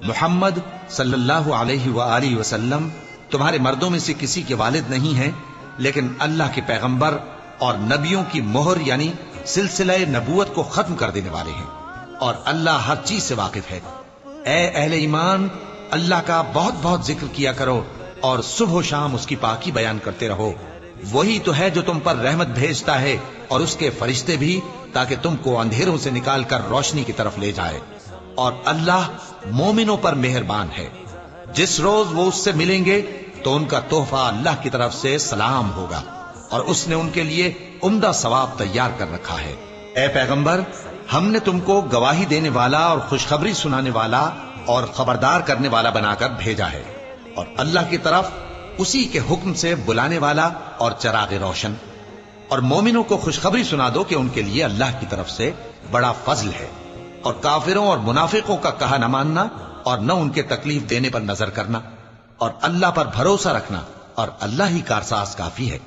محمد صلی اللہ علیہ وآلہ وسلم تمہارے مردوں میں سے کسی کے والد نہیں ہیں، لیکن اللہ کے پیغمبر اور نبیوں کی مہر یعنی سلسلہ نبوت کو ختم کر دینے والے ہیں، اور اللہ ہر چیز سے واقف ہے۔ اے اہل ایمان، اللہ کا بہت بہت ذکر کیا کرو اور صبح و شام اس کی پاکی بیان کرتے رہو۔ وہی تو ہے جو تم پر رحمت بھیجتا ہے اور اس کے فرشتے بھی، تاکہ تم کو اندھیروں سے نکال کر روشنی کی طرف لے جائے، اور اللہ مومنوں پر مہربان ہے۔ جس روز وہ اس سے ملیں گے تو ان کا تحفہ اللہ کی طرف سے سلام ہوگا، اور اس نے ان کے لیے عمدہ ثواب تیار کر رکھا ہے۔ اے پیغمبر، ہم نے تم کو گواہی دینے والا اور خوشخبری سنانے والا اور خبردار کرنے والا بنا کر بھیجا ہے، اور اللہ کی طرف اسی کے حکم سے بلانے والا اور چراغ روشن۔ اور مومنوں کو خوشخبری سنا دو کہ ان کے لیے اللہ کی طرف سے بڑا فضل ہے، اور کافروں اور منافقوں کا کہا نہ ماننا اور نہ ان کے تکلیف دینے پر نظر کرنا، اور اللہ پر بھروسہ رکھنا، اور اللہ ہی کارساز کافی ہے۔